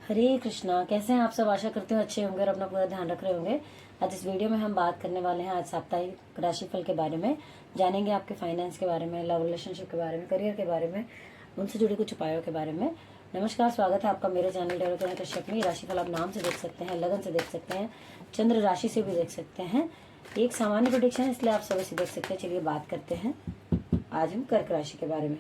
हरे कृष्णा। कैसे हैं आप सब? आशा करते हो अच्छे होंगे और अपना पूरा ध्यान रख रहे होंगे। आज इस वीडियो में हम बात करने वाले हैं आज साप्ताहिक राशिफल के बारे में। जानेंगे आपके फाइनेंस के बारे में, लव रिलेशनशिप के बारे में, करियर के बारे में, उनसे जुड़े कुछ उपायों के बारे में। नमस्कार, स्वागत है आपका मेरे चैनल डेवलपर कश्यप में। राशिफल आप नाम से देख सकते हैं, लगन से देख सकते हैं, चंद्र राशि से भी देख सकते हैं। एक सामान्य प्रेडिक्शन है, इसलिए आप सभी से देख सकते हैं। चलिए बात करते हैं आज हम कर्क राशि के बारे में।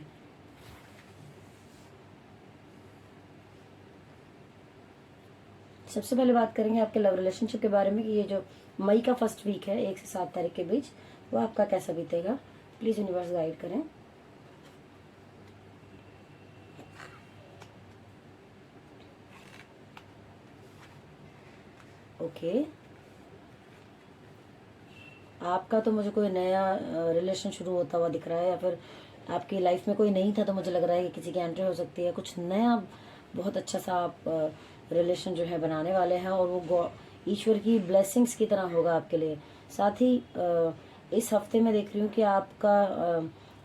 सबसे पहले बात करेंगे आपके लव रिलेशनशिप के बारे में कि ये जो मई का फर्स्ट वीक है 1 से 7 तारीख के बीच, वो आपका कैसा बीतेगा। प्लीज यूनिवर्स गाइड करें। ओके, आपका तो मुझे कोई नया रिलेशन शुरू होता हुआ दिख रहा है, या फिर आपकी लाइफ में कोई नहीं था तो मुझे लग रहा है कि किसी की एंट्री हो सकती है। कुछ नया बहुत अच्छा सा आप रिलेशन जो है बनाने वाले हैं, और वो ईश्वर की ब्लेसिंग्स की तरह होगा आपके लिए। साथ ही इस हफ्ते में देख रही हूँ कि आपका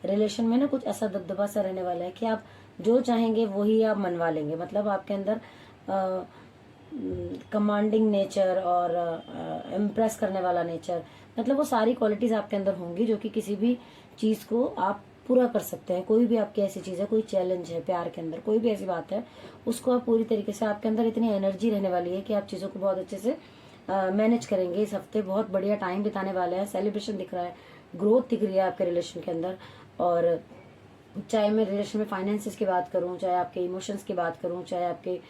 रिलेशन में ना कुछ ऐसा दबदबा सा रहने वाला है कि आप जो चाहेंगे वही आप मनवा लेंगे। मतलब आपके अंदर कमांडिंग नेचर और इम्प्रेस करने वाला नेचर, मतलब वो सारी क्वालिटीज आपके अंदर होंगी जो कि किसी भी चीज को आप पूरा कर सकते हैं। कोई भी आपकी ऐसी चीज है, कोई चैलेंज है प्यार के अंदर, कोई भी ऐसी बात है, उसको आप पूरी तरीके से, आपके अंदर इतनी एनर्जी रहने वाली है कि आप चीजों को बहुत अच्छे से मैनेज करेंगे। इस हफ्ते बहुत बढ़िया टाइम बिताने वाले हैं। सेलिब्रेशन दिख रहा है, ग्रोथ दिख रही है आपके रिलेशन के अंदर। और चाहे मैं रिलेशन में फाइनेंसेस की बात करूं, चाहे आपके इमोशंस की बात करूं, चाहे आपके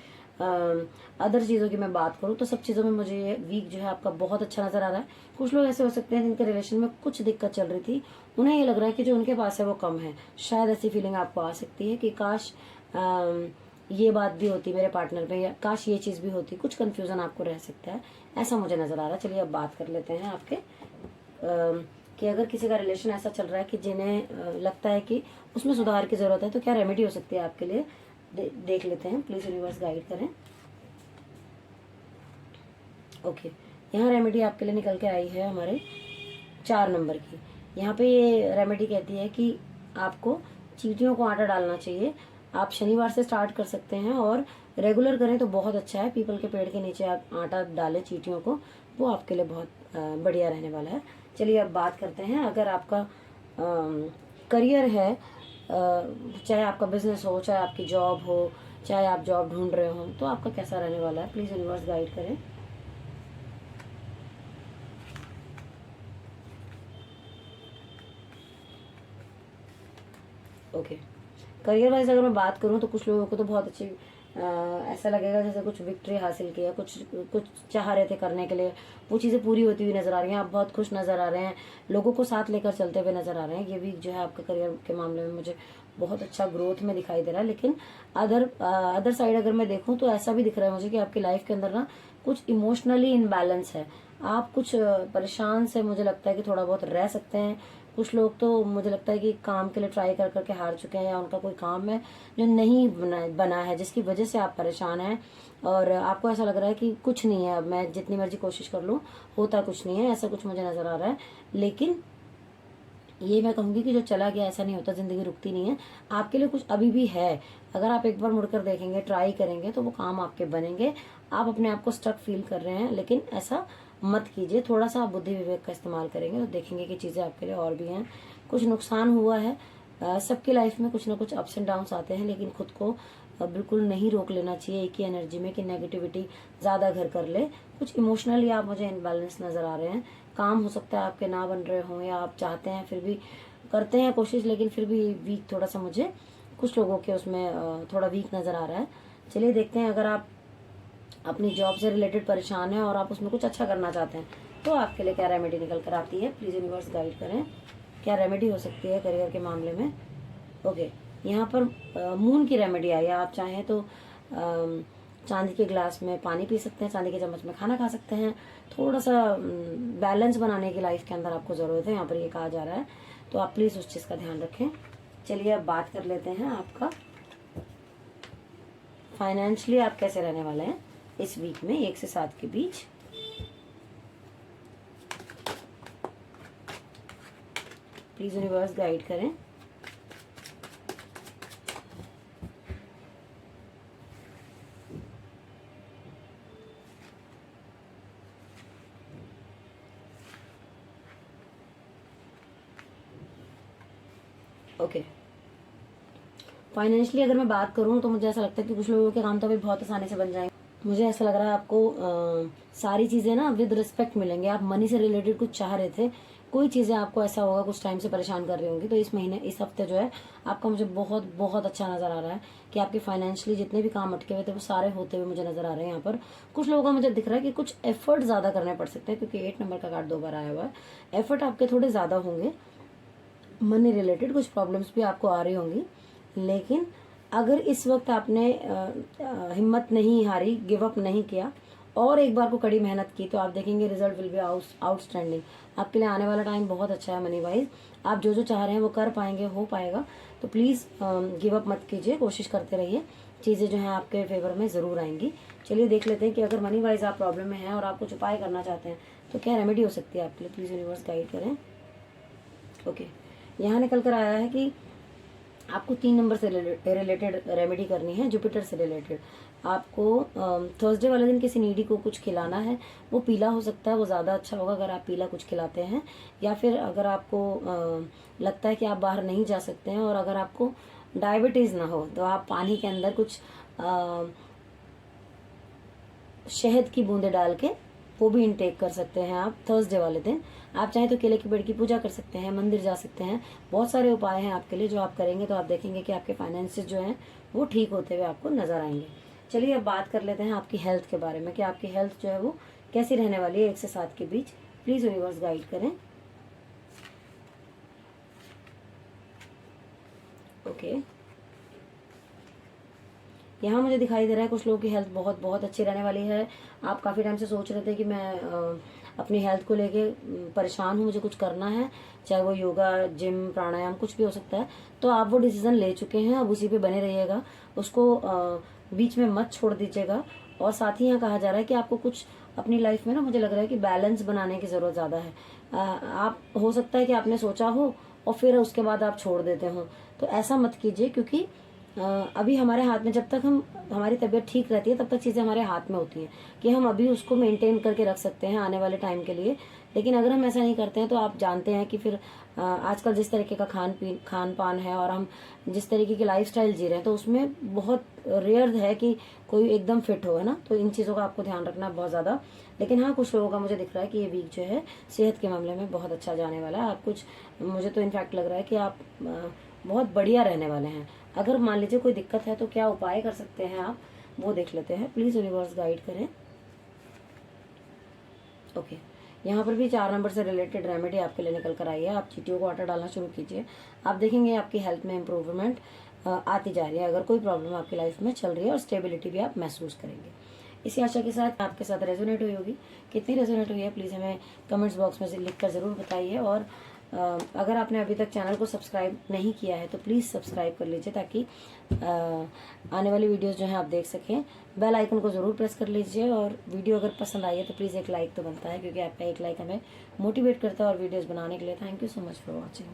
अदर चीज़ों की मैं बात करूं, तो सब चीज़ों में मुझे ये वीक जो है आपका बहुत अच्छा नजर आ रहा है। कुछ लोग ऐसे हो सकते हैं जिनके रिलेशन में कुछ दिक्कत चल रही थी, उन्हें ये लग रहा है कि जो उनके पास है वो कम है। शायद ऐसी फीलिंग आपको आ सकती है कि काश ये बात भी होती मेरे पार्टनर में, या काश ये चीज़ भी होती। कुछ कंफ्यूजन आपको रह सकता है, ऐसा मुझे नजर आ रहा है। चलिए अब बात कर लेते हैं आपके कि अगर किसी का रिलेशन ऐसा चल रहा है कि जिन्हें लगता है कि उसमें सुधार की जरूरत है, तो क्या रेमेडी हो सकती है आपके लिए। देख लेते हैं। प्लीज यूनिवर्स गाइड करें। ओके, यहाँ रेमेडी आपके लिए निकल के आई है हमारे 4 नंबर की। यहाँ पे ये रेमेडी कहती है कि आपको चींटियों को आटा डालना चाहिए। आप शनिवार से स्टार्ट कर सकते हैं और रेगुलर करें तो बहुत अच्छा है। पीपल के पेड़ के नीचे आप आटा डालें चींटियों को, वो आपके लिए बहुत बढ़िया रहने वाला है। चलिए अब बात करते हैं, अगर आपका करियर है, चाहे आपका बिजनेस हो, चाहे आपकी जॉब हो, चाहे आप जॉब ढूंढ रहे हो, तो आपका कैसा रहने वाला है। प्लीज यूनिवर्स गाइड करें। ओके, करियर वाइज अगर मैं बात करूं तो कुछ लोगों को तो बहुत अच्छी ऐसा लगेगा जैसे कुछ विक्ट्री हासिल की है, कुछ कुछ चाह रहे थे करने के लिए, वो चीज़ें पूरी होती हुई नजर आ रही हैं। आप बहुत खुश नजर आ रहे हैं, लोगों को साथ लेकर चलते हुए नजर आ रहे हैं। ये वीक जो है आपका करियर के मामले में मुझे बहुत अच्छा ग्रोथ में दिखाई दे रहा है। लेकिन अदर साइड अगर मैं देखूं तो ऐसा भी दिख रहा है मुझे कि आपकी लाइफ के अंदर ना कुछ इमोशनली इनबैलेंस है। आप कुछ परेशान से मुझे लगता है कि थोड़ा बहुत रह सकते हैं। कुछ लोग तो मुझे लगता है कि काम के लिए ट्राई कर करके हार चुके हैं, या उनका कोई काम है जो नहीं बना है, जिसकी वजह से आप परेशान हैं, और आपको ऐसा लग रहा है कि कुछ नहीं है, अब मैं जितनी मर्जी कोशिश कर लूं होता कुछ नहीं है, ऐसा कुछ मुझे नजर आ रहा है। लेकिन ये मैं कहूंगी कि जो चला गया ऐसा नहीं होता, जिंदगी रुकती नहीं है। आपके लिए कुछ अभी भी है। अगर आप एक बार मुड़कर देखेंगे, ट्राई करेंगे, तो वो काम आपके बनेंगे। आप अपने आप को स्टक फील कर रहे हैं, लेकिन ऐसा मत कीजिए। थोड़ा सा आप बुद्धि विवेक का इस्तेमाल करेंगे तो देखेंगे कि चीजें आपके लिए और भी हैं। कुछ नुकसान हुआ है, सबकी लाइफ में कुछ ना कुछ अप्स एंड डाउन्स आते हैं, लेकिन खुद को बिल्कुल नहीं रोक लेना चाहिए एक ही एनर्जी में कि नेगेटिविटी ज्यादा घर कर ले। कुछ इमोशनली आप मुझे इनबैलेंस नजर आ रहे हैं। काम हो सकता है आपके ना बन रहे हों, या आप चाहते हैं फिर भी करते हैं कोशिश, लेकिन फिर भी वीक थोड़ा सा मुझे कुछ लोगों के उसमें थोड़ा वीक नजर आ रहा है। चलिए देखते हैं, अगर आप अपनी जॉब से रिलेटेड परेशान हैं और आप उसमें कुछ अच्छा करना चाहते हैं, तो आपके लिए क्या रेमेडी निकल कर आती है। प्लीज यूनिवर्स गाइड करें, क्या रेमेडी हो सकती है करियर के मामले में। ओके, यहाँ पर मून की रेमेडी आई है। आप चाहें तो चांदी के ग्लास में पानी पी सकते हैं, चांदी के चम्मच में खाना खा सकते हैं। थोड़ा सा बैलेंस बनाने की लाइफ के अंदर आपको जरूरत है, यहाँ पर ये कहा जा रहा है, तो आप प्लीज उस चीज का ध्यान रखें। चलिए अब बात कर लेते हैं आपका फाइनेंशियली आप कैसे रहने वाले हैं इस वीक में 1 से 7 के बीच। प्लीज यूनिवर्स गाइड करें। ओके, फाइनेंशियली अगर मैं बात करूँ तो मुझे ऐसा लगता है कि कुछ लोगों के काम तो अभी बहुत आसानी से बन जाएंगे। मुझे ऐसा लग रहा है आपको सारी चीज़ें ना विद रिस्पेक्ट मिलेंगे। आप मनी से रिलेटेड कुछ चाह रहे थे, कोई चीज़ें आपको ऐसा होगा कुछ टाइम से परेशान कर रही होंगी, तो इस महीने, इस हफ्ते जो है आपका मुझे बहुत बहुत अच्छा नज़र आ रहा है कि आपके फाइनेंशियली जितने भी काम अटके हुए थे वो सारे होते हुए मुझे नज़र आ रहे हैं। यहाँ पर कुछ लोगों का मुझे दिख रहा है कि कुछ एफर्ट ज़्यादा करने पड़ सकते हैं, क्योंकि 8 नंबर का कार्ड 2 बार आया हुआ है। एफर्ट आपके थोड़े ज़्यादा होंगे, मनी रिलेटेड कुछ प्रॉब्लम्स भी आपको आ रही होंगी, लेकिन अगर इस वक्त आपने हिम्मत नहीं हारी, गिव अप नहीं किया और एक बार को कड़ी मेहनत की, तो आप देखेंगे रिजल्ट विल बी आउटस्टैंडिंग। आपके लिए आने वाला टाइम बहुत अच्छा है मनी वाइज। आप जो जो चाह रहे हैं वो कर पाएंगे, हो पाएगा। तो प्लीज़ गिव अप मत कीजिए, कोशिश करते रहिए, चीज़ें जो हैं आपके फेवर में ज़रूर आएंगी। चलिए देख लेते हैं कि अगर मनी वाइज आप प्रॉब्लम में हैं और आप कुछ उपाय करना चाहते हैं तो क्या रेमेडी हो सकती है आपके लिए। प्लीज़ यूनिवर्स गाइड करें। ओके, यहाँ निकल कर आया है कि आपको 3 नंबर से रिलेटेड रेमेडी करनी है, जुपिटर से रिलेटेड। आपको थर्सडे वाले दिन किसी नीडी को कुछ खिलाना है। वो पीला हो सकता है, वो ज़्यादा अच्छा होगा अगर आप पीला कुछ खिलाते हैं। या फिर अगर आपको लगता है कि आप बाहर नहीं जा सकते हैं और अगर आपको डायबिटीज़ ना हो तो आप पानी के अंदर कुछ शहद की बूंदें डाल के वो भी इनटेक कर सकते हैं आप थर्सडे वाले दिन। आप चाहें तो केले के पेड़ की पूजा कर सकते हैं, मंदिर जा सकते हैं। बहुत सारे उपाय हैं आपके लिए जो आप करेंगे तो आप देखेंगे कि आपके फाइनेंसेस जो हैं वो ठीक होते हुए आपको नजर आएंगे। चलिए अब बात कर लेते हैं आपकी हेल्थ के बारे में कि आपकी हेल्थ जो है वो कैसी रहने वाली है 1 से 7 के बीच। प्लीज यूनिवर्स गाइड करें। ओके, यहाँ मुझे दिखाई दे रहा है कुछ लोगों की हेल्थ बहुत बहुत अच्छी रहने वाली है। आप काफ़ी टाइम से सोच रहे थे कि मैं अपनी हेल्थ को लेके परेशान हूँ, मुझे कुछ करना है, चाहे वो योगा, जिम, प्राणायाम कुछ भी हो सकता है। तो आप वो डिसीजन ले चुके हैं, अब उसी पे बने रहिएगा, उसको बीच में मत छोड़ दीजिएगा। और साथ ही यहाँ कहा जा रहा है कि आपको कुछ अपनी लाइफ में ना, मुझे लग रहा है कि बैलेंस बनाने की ज़रूरत ज़्यादा है। आप हो सकता है कि आपने सोचा हो और फिर उसके बाद आप छोड़ देते हो, तो ऐसा मत कीजिए, क्योंकि अभी हमारे हाथ में, जब तक हमारी तबीयत ठीक रहती है तब तक चीज़ें हमारे हाथ में होती हैं कि हम अभी उसको मेंटेन करके रख सकते हैं आने वाले टाइम के लिए। लेकिन अगर हम ऐसा नहीं करते हैं तो आप जानते हैं कि फिर आजकल जिस तरीके का खान पान है और हम जिस तरीके की लाइफस्टाइल जी रहे हैं तो उसमें बहुत रेयर है कि कोई एकदम फिट हो, है ना। तो इन चीज़ों का आपको ध्यान रखना बहुत ज़्यादा। लेकिन हाँ, कुछ लोगों का मुझे दिख रहा है कि ये वीक जो है सेहत के मामले में बहुत अच्छा जाने वाला है। आप कुछ, मुझे तो इनफैक्ट लग रहा है कि आप बहुत बढ़िया रहने वाले हैं। अगर मान लीजिए कोई दिक्कत है तो क्या उपाय कर सकते हैं आप, वो देख लेते हैं। प्लीज यूनिवर्स गाइड करें। ओके, यहाँ पर भी 4 नंबर से रिलेटेड रेमेडी आपके लिए निकल कर आई है। आप चींटियों को आटा डालना शुरू कीजिए, आप देखेंगे आपकी हेल्थ में इम्प्रूवमेंट आती जा रही है। अगर कोई प्रॉब्लम आपकी लाइफ में चल रही है और स्टेबिलिटी भी आप महसूस करेंगे। इसी आशा के साथ आपके साथ रेजोनेट हुई होगी। कितनी रेजोनेट हुई है प्लीज़ हमें कमेंट्स बॉक्स में से लिख कर ज़रूर बताइए। और अगर आपने अभी तक चैनल को सब्सक्राइब नहीं किया है तो प्लीज़ सब्सक्राइब कर लीजिए, ताकि आने वाली वीडियोस जो हैं आप देख सकें। बेल आइकन को ज़रूर प्रेस कर लीजिए, और वीडियो अगर पसंद आई है तो प्लीज़ एक लाइक तो बनता है, क्योंकि आपका एक लाइक हमें मोटिवेट करता है और वीडियोस बनाने के लिए। Thank you so much for watching.